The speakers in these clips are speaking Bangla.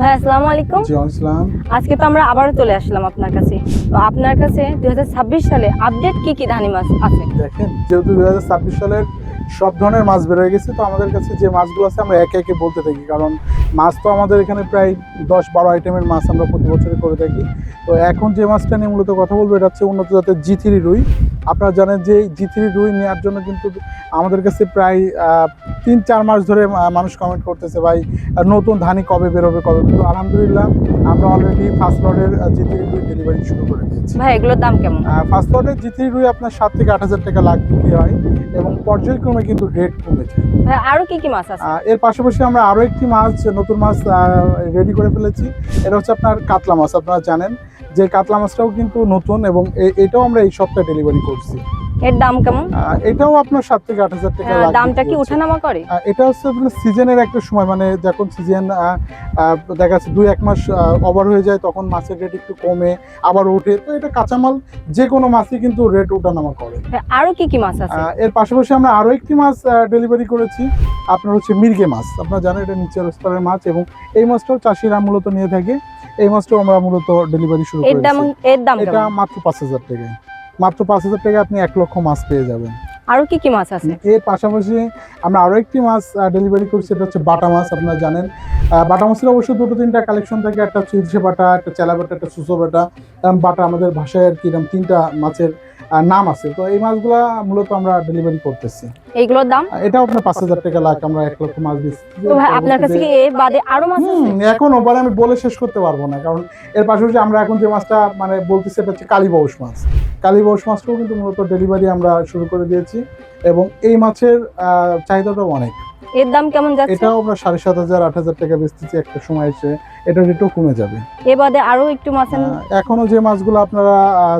ভাই আসসালামু আলাইকুম। জি আসসালাম। আজকে তো আমরা আবারও চলে আসলাম আপনার কাছে। তো আপনার কাছে 2026 সালে আপডেট কি ধানি মাছ আছে? দেখেন, যেহেতু 2026 সালের সব ধরনের মাছ বের হয়ে গেছে, তো আমাদের কাছে যে মাছগুলো আছে আমরা একে একে বলতে থাকি, কারণ মাছ তো আমাদের এখানে প্রায় 10-12 আইটেমের মাছ আমরা প্রতি বছরে করে থাকি। তো এখন যে মাছটা নিয়ে মূলত কথা বলবো, এটা হচ্ছে উন্নত জাতের G3 রুই। আপনারা জানেন যে G3 রুই নেওয়ার জন্য কিন্তু আমাদের কাছে প্রায় 3-4 মাস ধরে মানুষ কমেন্ট করতেছে, ভাই নতুন ধানি কবে বেরোবে কবে। কিন্তু আলহামদুলিল্লাহ আমরা অলরেডি ফার্স্ট লটের G3 রুই ডেলিভারি শুরু করে দিয়েছি। ভাই এগুলোর দাম কেমন? ফার্স্ট লটের G3 রুই আপনার 7 থেকে 8,000 টাকা লাখ বিক্রি হয় এবং পর্যায়ক্রমে কিন্তু রেট কমেছে। ভাই আরো কি মাছ আছে? এর পাশাপাশি আমরা আরো একটি মাছ, নতুন মাছ রেডি করে ফেলেছি। এটা হচ্ছে আপনার কাতলা মাছ। আপনারা জানেন যে কাতলা মাছটাও কিন্তু নতুন এবং এটাও আমরা এই সপ্তাহে ডেলিভারি করছি। এর দাম কেমন? এটাও আপনার 7 থেকে 8,000 টাকা লাখ। দামটা কি ওঠানামা করে? এটা হচ্ছে আপনার সিজনের একটা সময়, মানে যখন সিজন দেখা যাচ্ছে 2-1 মাস ওভার হয়ে যায়, তখন মাছের রেট একটু কমে আবার ওঠে। তো এটা কাঁচামাল, যে কোনো মাছই কিন্তু রেট ওঠানামা করে। আরো কি মাছ আছে? এর পাশাপাশি আমরা আরো একটি মাছ ডেলিভারি করেছি, আপনার হচ্ছে মির্গে মাছ। আপনারা জানেন এটা নিচের স্তরের মাছ এবং এই মাছটাও চাষিরা মূলত নিয়ে থাকে। এই মাছটাও আমরা মূলত ডেলিভারি শুরু করেছি। এর দাম এটা মাত্র 5,000 টাকায়। মাত্র 5,000 টাকায় আপনি 1 লক্ষ মাছ পেয়ে যাবেন। আরো কি মাছ আছে? এর পাশাপাশি আমরা আরো একটি মাছ ডেলিভারি করছি, এটা হচ্ছে বাটা মাছ। আপনারা জানেন বাটা মাছের অবশ্যই 2-3টা কালেকশন থাকে, একটা হচ্ছে ইলশে বাটা, একটা চেলা বাটা, একটা সুসো বাটা। বাটা আমাদের ভাষায় আর কি এরকম 3টা মাছের নাম আছে। তো এই মাছগুলা মূলত আমরা ডেলিভারি করতেছি। এইগুলোর দাম? এটাও আপনার 5,000 টাকা লাখ, আমরা 1 লক্ষ মাছ দিচ্ছি। তো ভাই আপনার কাছে কি এর বাদে আরো মাছ আছে? এখনো বলে আমি বলে শেষ করতে পারবো না, কারণ এর পাশাপাশি আমরা এখন যে মাছটা মানে বলতেছি এটা হচ্ছে কালীবাউস মাছ। কালীবাউস মাছটাও কিন্তু মূলত ডেলিভারি আমরা শুরু করে দিয়েছি এবং এই মাছের চাহিদাটাও অনেক। এর দাম কেমন যাচ্ছে? এটাও আমরা 7,500-8,000 টাকা বেচতেছি। একটা সময় এসে এটা রেটও কমে যাবে। এ বাদে আরো একটু মাছ এখনো যে মাছগুলো আপনারা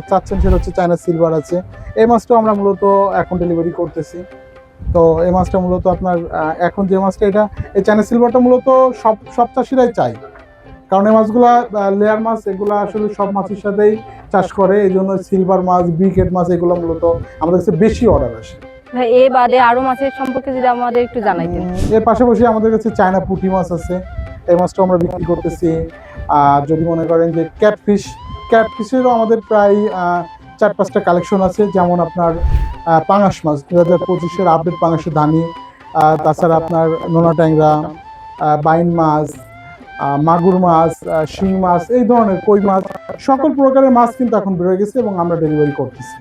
চাচ্ছেন সেটা হচ্ছে চায়না সিলভার আছে। এই মাছটাও আমরা মূলত এখন ডেলিভারি করতেছি। তো এই মাছটা মূলত আপনার এখন যে মাছটা, এটা এই চায়না সিলভারটা মূলত সব চাষিরাই চায়, কারণ এই মাছগুলা লেয়ার মাছ, এগুলো আসলে সব মাছের সাথেই চাষ করে। এই জন্য সিলভার মাছ, ব্রিকেট মাছ এগুলো মূলত আমাদের কাছে বেশি অর্ডার আসে। ভাই এ বাদে আরো মাছের সম্পর্কে যদি আমাদের একটু জানাইতেন। এর পাশাপাশি আমাদের কাছে চায়না পুঁটি মাছ আছে, এই মাছটা আমরা বিক্রি করতেছি। আর যদি মনে করেন যে ক্যাটফিশেরও আমাদের প্রায় 4-5টা কালেকশন আছে, যেমন আপনার পাঙাশ মাছ 2025-এর আপডেট পাঙাশের ধানি, তাছাড়া আপনার নোনা ট্যাংরা, বাইন মাছ, মাগুর মাছ, শিং মাছ, এই ধরনের কই মাছ, সকল প্রকারের মাছ কিন্তু এখন বের হয়ে গেছে এবং আমরা ডেলিভারি করতেছি।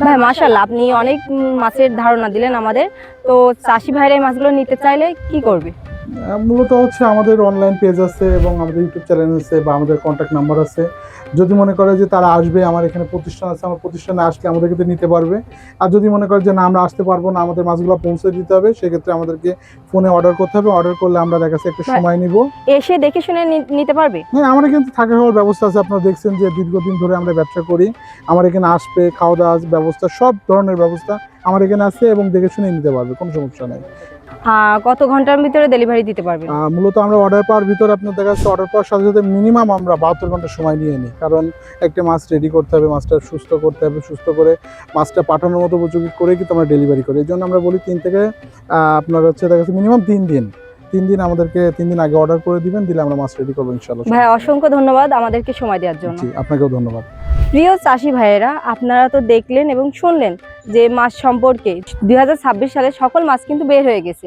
ভাই মাশাআল্লাহ, আপনি অনেক মাছের ধারণা দিলেন আমাদের। তো চাষি ভাইরা এই মাছগুলো নিতে চাইলে কি করবে? মূলত হচ্ছে আমাদের অনলাইন পেজ আছে এবং আমাদের ইউটিউব চ্যানেল আছে বা আমাদের কন্ট্যাক্ট নাম্বার আছে। যদি মনে করে যে তারা আসবে, আমার এখানে প্রতিষ্ঠান আছে, আমার প্রতিষ্ঠানে আসলে আমাদের কাছে নিতে পারবে। আর যদি মনে করে যে না আমরা আসতে পারবো না, আমাদের মাছগুলো পৌঁছে দিতে হবে, সেক্ষেত্রে আমাদেরকে ফোনে অর্ডার করতে হবে। অর্ডার করলে আমরা দেখা যাচ্ছে একটু সময় নিব, এসে দেখে শুনে নিতে পারবে। হ্যাঁ, আমাদের কিন্তু থাকা খাওয়ার ব্যবস্থা আছে। আপনারা দেখছেন যে দীর্ঘদিন ধরে আমরা ব্যবসা করি, আমার এখানে আসবে, খাওয়া দাওয়ার ব্যবস্থা, সব ধরনের ব্যবস্থা আমার এখানে আছে এবং দেখে শুনে নিতে পারবে, কোনো সমস্যা নেই। কত ঘন্টার ভিতরে ডেলিভারি দিতে পারবেন? মূলত আমরা অর্ডার পাওয়ার ভিতরে আপনার দেখা যাচ্ছে অর্ডার পাওয়ার সাথে সাথে মিনিমাম আমরা 72 ঘন্টা সময় নিয়ে নিই, কারণ একটা মাছ রেডি করতে হবে, মাছটা সুস্থ করতে হবে, সুস্থ করে মাছটা পাঠানোর মতো উপযোগী করে কিন্তু আমরা ডেলিভারি করি। এই জন্য আমরা বলি 3 থেকে আপনার হচ্ছে দেখা যাচ্ছে মিনিমাম 3 দিন আমাদেরকে 3 দিন আগে অর্ডার করে দিবেন, দিলে আমরা মাছ রেডি করবো ইনশাআল্লাহ। ভাই অসংখ্য ধন্যবাদ আমাদেরকে সময় দেওয়ার জন্য। জি, আপনাকেও ধন্যবাদ। প্রিয় চাষি ভাইয়েরা, আপনারা তো দেখলেন এবং শুনলেন যে মাছ সম্পর্কে 2026 সালে সকল মাছ কিন্তু বের হয়ে গেছে।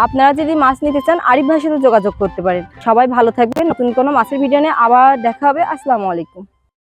আপনারা যদি মাছ নিতে চান আরিফ ভাইয়ের সাথে যোগাযোগ করতে পারেন। সবাই ভালো থাকবেন। নতুন কোনো মাছের ভিডিও নিয়ে আবার দেখা হবে। আসসালামু আলাইকুম।